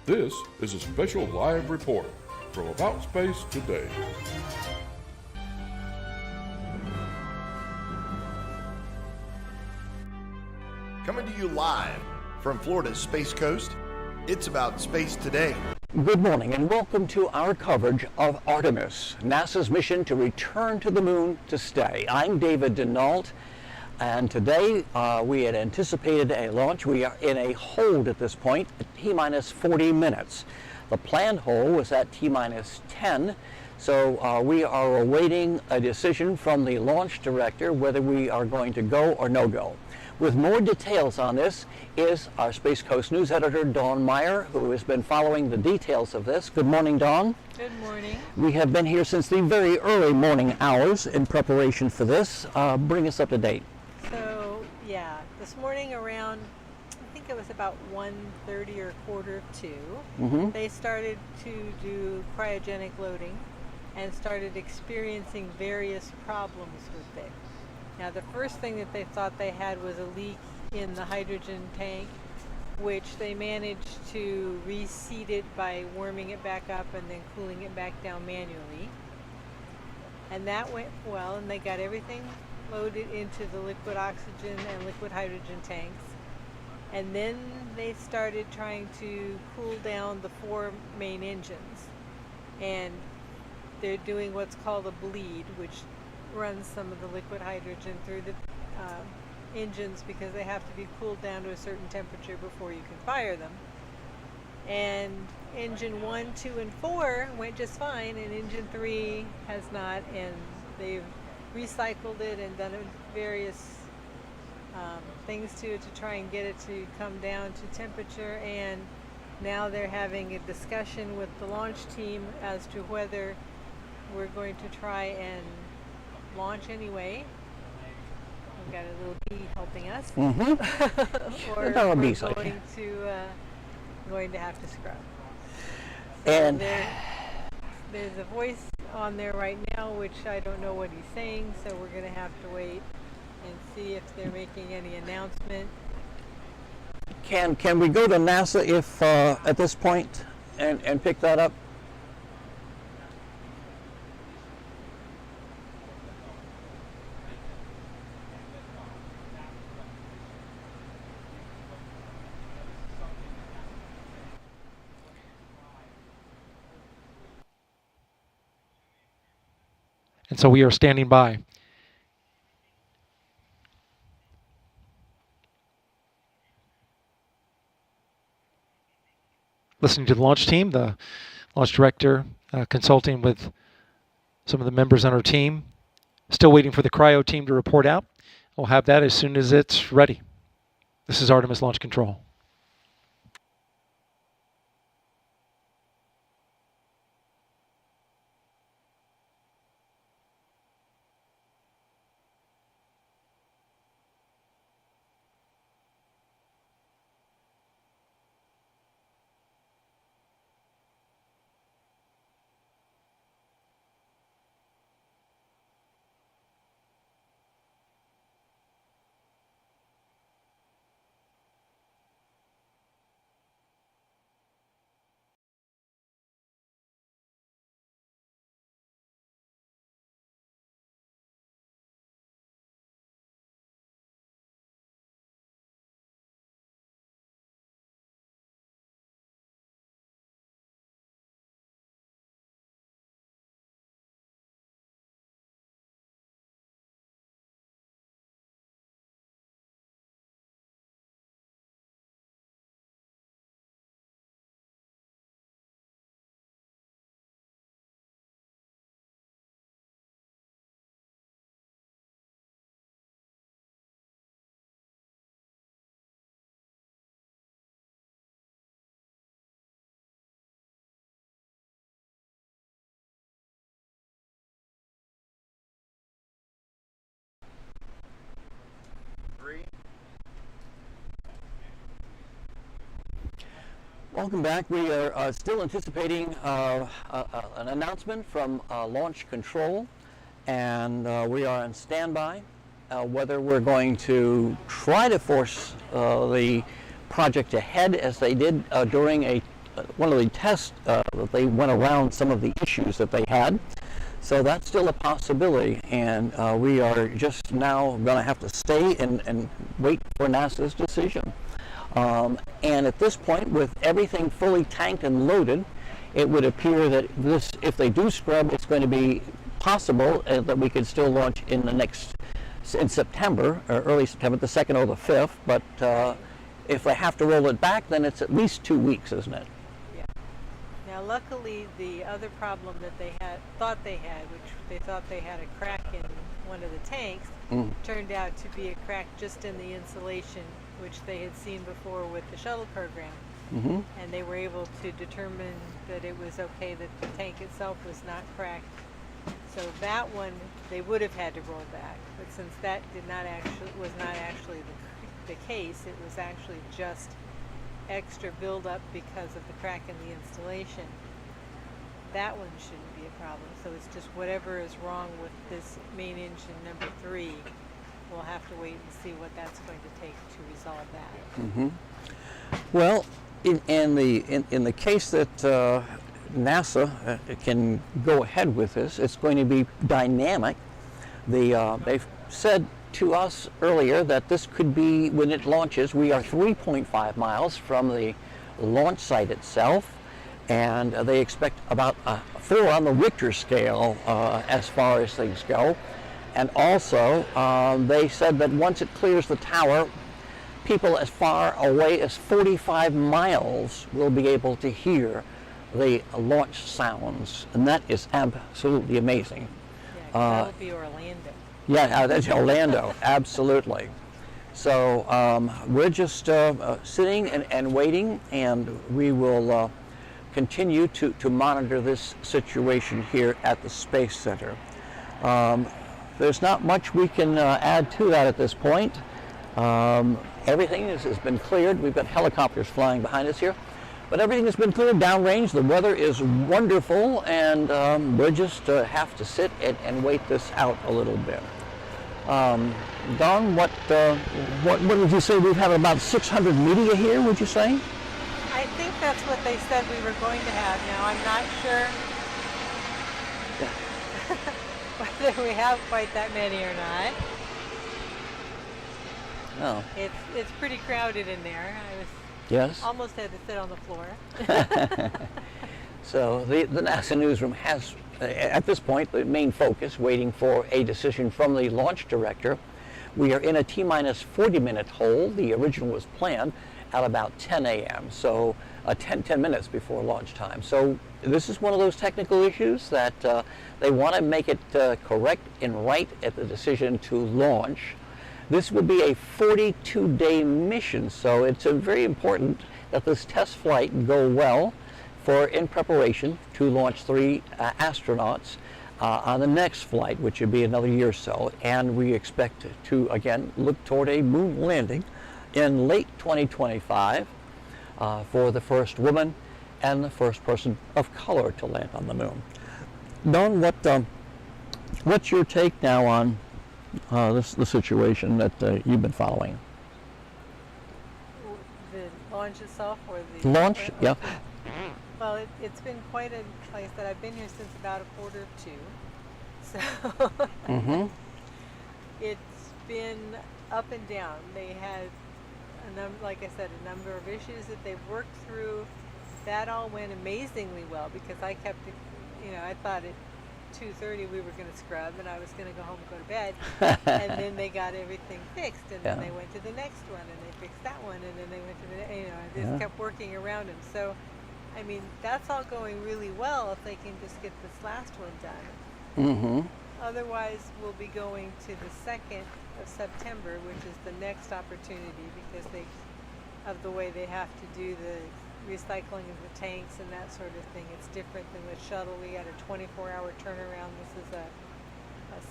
This is a special live report from About Space Today. Coming to you live from Florida's Space Coast, it's About Space Today. Good morning and welcome to our coverage of Artemis, NASA's mission to return to the moon to stay. I'm David Denault, and today we had anticipated a launch. We are in a hold at this point at T-minus 40 minutes. The planned hold was at T-minus 10, so we are awaiting a decision from the launch director whether we are going to go or no go. With more details on this is our Space Coast News editor, Dawn Meyer, who has been following the details of this. Good morning, Dawn. Good morning. We have been here since the very early morning hours in preparation for this. Bring us up to date. So, yeah, this morning around, I think it was about 1:30 or 1:45, they started to do cryogenic loading and started experiencing various problems with it. Now, the first thing that they thought they had was a leak in the hydrogen tank, which they managed to reseat it by warming it back up and then cooling it back down manually. And that went well, and they got everything loaded into the liquid oxygen and liquid hydrogen tanks. And then they started trying to cool down the 4 main engines. And they're doing what's called a bleed, which runs some of the liquid hydrogen through the engines because they have to be cooled down to a certain temperature before you can fire them. And engine 1, 2, and 4 went just fine, and engine 3 has not, and they've recycled it and done various things to it to try and get it to come down to temperature. And now they're having a discussion with the launch team as to whether we're going to try and launch anyway. We've got a little bee helping us. Or That would be we're going to have to scrub. So And there's a voice on there right now, which I don't know what he's saying, so we're going to have to wait and see if they're making any announcement. can we go to NASA if at this point and pick that up? And so we are standing by. Listening to the launch team, the launch director consulting with some of the members on our team. Still waiting for the cryo team to report out. We'll have that as soon as it's ready. This is Artemis Launch Control. Welcome back. We are still anticipating an announcement from Launch Control, and we are on standby. Whether we're going to try to force the project ahead as they did during a one of the tests that they went around some of the issues that they had. So that's still a possibility, and we are just now going to have to stay and wait for NASA's decision. And at this point, with everything fully tanked and loaded, it would appear that this, if they do scrub, it's going to be possible that we could still launch in September, or early September, the 2nd or the 5th. But if they have to roll it back, then it's at least 2 weeks, isn't it? Now, luckily, the other problem that they thought they had, which they thought they had a crack in one of the tanks, turned out to be a crack just in the insulation, which they had seen before with the shuttle program. And they were able to determine that it was okay, that the tank itself was not cracked. So that one they would have had to roll back, but since that was not actually the case, it was actually just extra buildup because of the crack in the installation. That one shouldn't be a problem. So it's just whatever is wrong with this main engine number 3. We'll have to wait and see what that's going to take to resolve that. Well, in the case that NASA can go ahead with this, it's going to be dynamic. They've said to us earlier that this could be, when it launches, we are 3.5 miles from the launch site itself, and they expect about 4 on the Richter scale as far as things go. And also, they said that once it clears the tower, people as far away as 45 miles will be able to hear the launch sounds, and that is absolutely amazing. Yeah, 'cause that'll be Orlando. Yeah, that's Orlando, absolutely. So we're just sitting and waiting, and we will continue to monitor this situation here at the Space Center. There's not much we can add to that at this point. Everything has been cleared. We've got helicopters flying behind us here, but everything has been cleared downrange. The weather is wonderful, and we'll just have to sit and wait this out a little bit. Dawn, what would you say? We've had about 600 media here, would you say? I think that's what they said we were going to have. Now, I'm not sure whether we have quite that many or not. Oh. It's pretty crowded in there. Yes. Almost had to sit on the floor. So the NASA newsroom has, at this point, the main focus, waiting for a decision from the launch director. We are in a T-minus 40-minute hold. The original was planned at about 10 a.m., so 10 minutes before launch time. So this is one of those technical issues that they want to make it correct and right at the decision to launch. This will be a 42-day mission, so it's very important that this test flight go well in preparation to launch 3 astronauts on the next flight, which would be another year or so. And we expect to, again, look toward a moon landing in late 2025 for the first woman and the first person of color to land on the moon. Dawn, what's your take now on the situation that you've been following? The launch itself, or the launch? Yeah. Well, it's been quite a, like I said, I've been here since about 1:45, so it's been up and down. They had, like I said, a number of issues that they've worked through. That all went amazingly well because I kept, I thought at 2:30 we were going to scrub and I was going to go home and go to bed, and then they got everything fixed, and then they went to the next one and they fixed that one, and then they went to the, just kept working around them. So, I mean, that's all going really well if they can just get this last one done. Otherwise, we'll be going to the 2nd of September, which is the next opportunity, because of the way they have to do the recycling of the tanks and that sort of thing. It's different than with shuttle. We got a 24-hour turnaround. This is a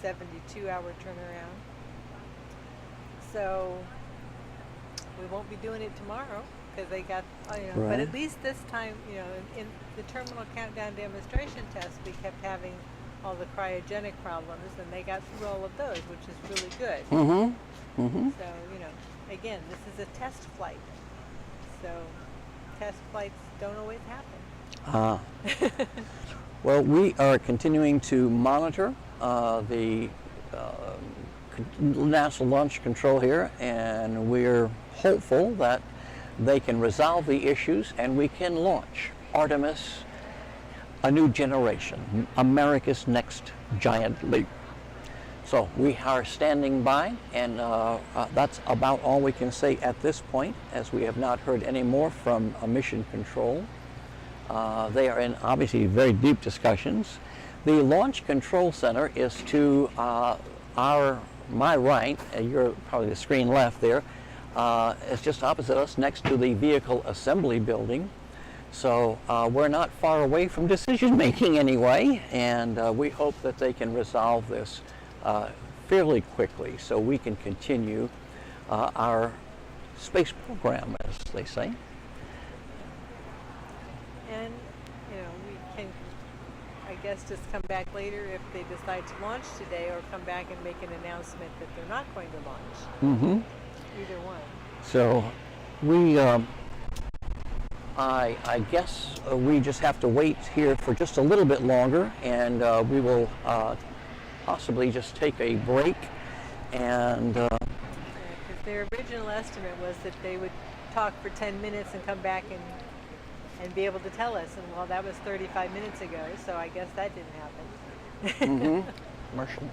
72-hour turnaround. So we won't be doing it tomorrow because they got, but at least this time, in the terminal countdown demonstration test, we kept having all the cryogenic problems, and they got through all of those, which is really good. So, again, this is a test flight. So test flights don't always happen. Ah. Well, we are continuing to monitor the NASA launch control here, and we're hopeful that they can resolve the issues and we can launch Artemis, a new generation, America's next giant leap. So we are standing by, and that's about all we can say at this point, as we have not heard any more from mission control. They are in obviously very deep discussions. The Launch Control Center is to my right, you're probably the screen left there, it's just opposite us next to the Vehicle Assembly Building. So we're not far away from decision making anyway, and we hope that they can resolve this fairly quickly so we can continue our space program, as they say. And, we can, I guess, just come back later if they decide to launch today, or come back and make an announcement that they're not going to launch. Mm-hmm. Either one. So we, I guess we just have to wait here for just a little bit longer, and we will possibly just take a break. And Because their original estimate was that they would talk for 10 minutes and come back and be able to tell us. And well, that was 35 minutes ago, so I guess that didn't happen. Marshall.